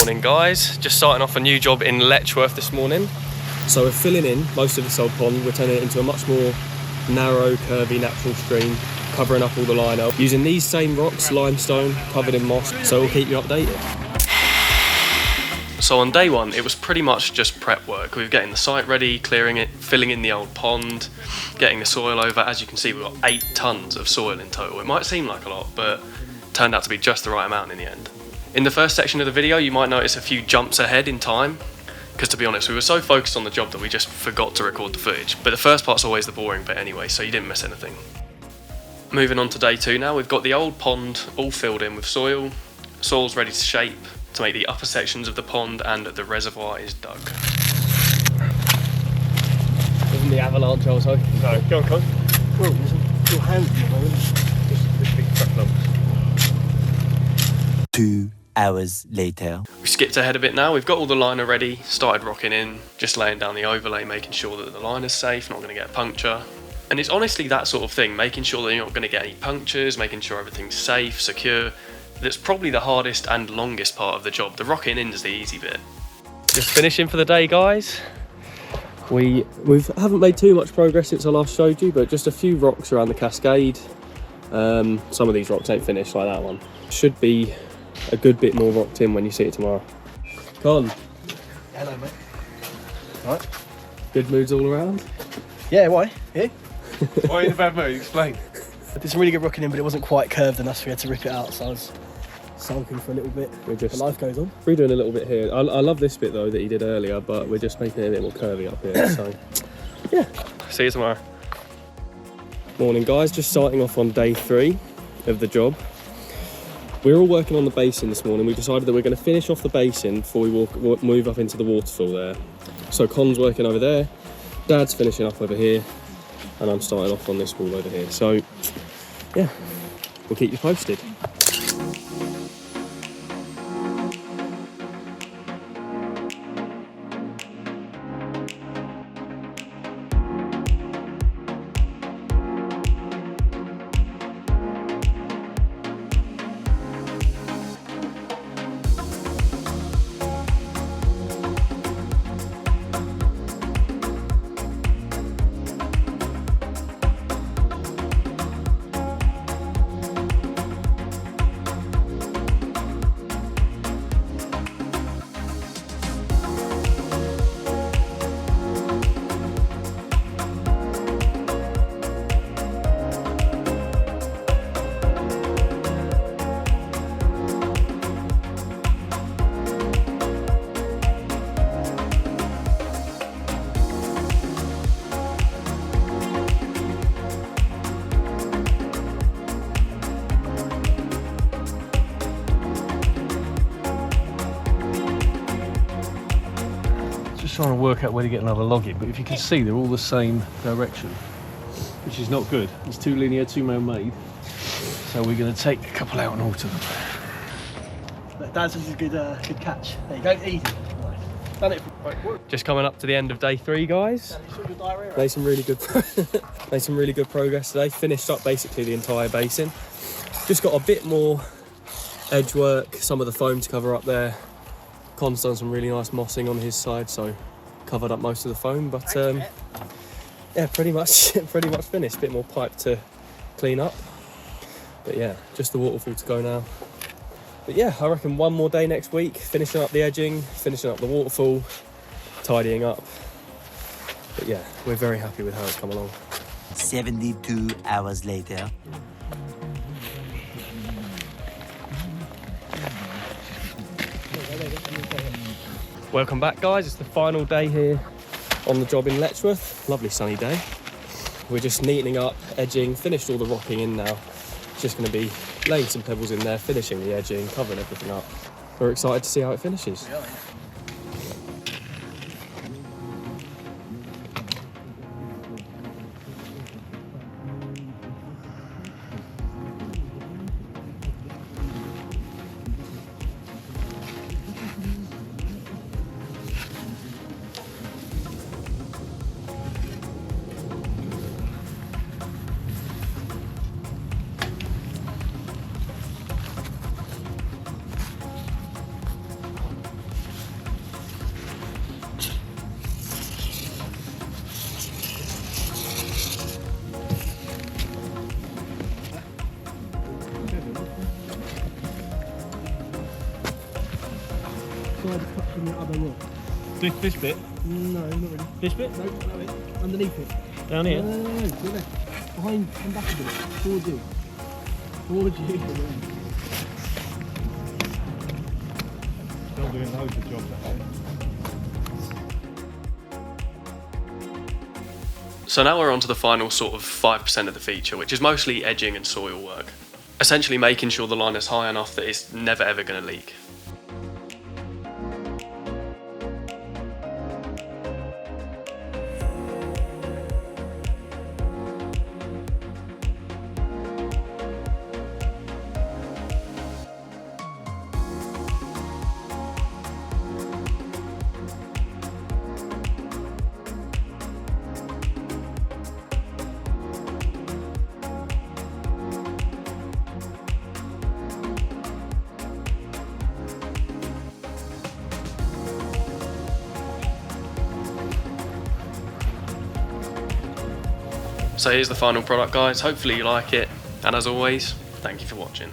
Morning guys, just starting off a new job in Letchworth this morning. So we're filling in most of this old pond, we're turning it into a much more narrow, curvy, natural stream, covering up all the liner, using these same rocks, limestone, covered in moss, so we'll keep you updated. So on day one, it was pretty much just prep work. We were getting the site ready, clearing it, filling in the old pond, getting the soil over. As you can see, we've got 8 tons of soil in total. It might seem like a lot, but it turned out to be just the right amount in the end. In the first section of the video, you might notice a few jumps ahead in time, because to be honest, we were so focused on the job that we just forgot to record the footage. But the first part's always the boring bit anyway, so you didn't miss anything. Moving on to day 2 now, we've got the old pond all filled in with soil. Soil's ready to shape to make the upper sections of the pond, and the reservoir is dug. Isn't the avalanche also? No, go on, Con. Well, there's your hands in the moment. Just this big truck lump. 2 hours later. We skipped ahead a bit now. We've got all the liner ready, started rocking in, just laying down the overlay, making sure that the liner's safe, not going to get a puncture. And it's honestly that sort of thing, making sure that you're not going to get any punctures, making sure everything's safe, secure. That's probably the hardest and longest part of the job. The rocking in is the easy bit. Just finishing for the day, guys. We haven't made too much progress since I last showed you, but just a few rocks around the cascade. Some of these rocks ain't finished, like that one. Should be a good bit more rocked in when you see it tomorrow. Con. Hello, mate. Right. Good moods all around? Yeah, why? Yeah? Why are you in a bad mood? Explain. I did some really good rocking in, but it wasn't quite curved enough, so we had to rip it out, so I was sulking for a little bit. But life goes on. We're doing a little bit here. I love this bit though that he did earlier, but we're just making it a bit more curvy up here, so yeah. See you tomorrow. Morning guys, just starting off on day 3 of the job. We're all working on the basin this morning. We decided that we're going to finish off the basin before we move up into the waterfall there. So Con's working over there, Dad's finishing up over here, and I'm starting off on this wall over here. So yeah, we'll keep you posted. Trying to work out where to get another log in, but if you can see, they're all the same direction, which is not good. It's too linear, too man-made. So we're going to take a couple out and alter them. Dad's a good catch. There you go, easy. Right. Done it. Right. Just coming up to the end of day 3, guys. Made some really good progress today. Finished up basically the entire basin. Just got a bit more edge work, some of the foam to cover up there. Con's done some really nice mossing on his side, so covered up most of the foam, but yeah, pretty much finished. Bit more pipe to clean up, but yeah, just the waterfall to go now. But yeah, I reckon one more day next week, finishing up the edging, finishing up the waterfall, tidying up. But yeah, we're very happy with how it's come along. 72 hours later. Welcome back guys, it's the final day here on the job in Letchworth. Lovely sunny day. We're just neatening up, edging, finished all the rocking in now. It's just going to be laying some pebbles in there, finishing the edging, covering everything up. We're excited to see how it finishes. This bit? No, not really. This bit? No, no, it. Underneath it. Down here? No, to the left. Behind, come back a bit. Towards you. Towards you. Still doing loads of jobs that way. So now we're on to the final sort of 5% of the feature, which is mostly edging and soil work. Essentially making sure the line is high enough that it's never ever going to leak. So here's the final product, guys. Hopefully you like it, and as always, thank you for watching.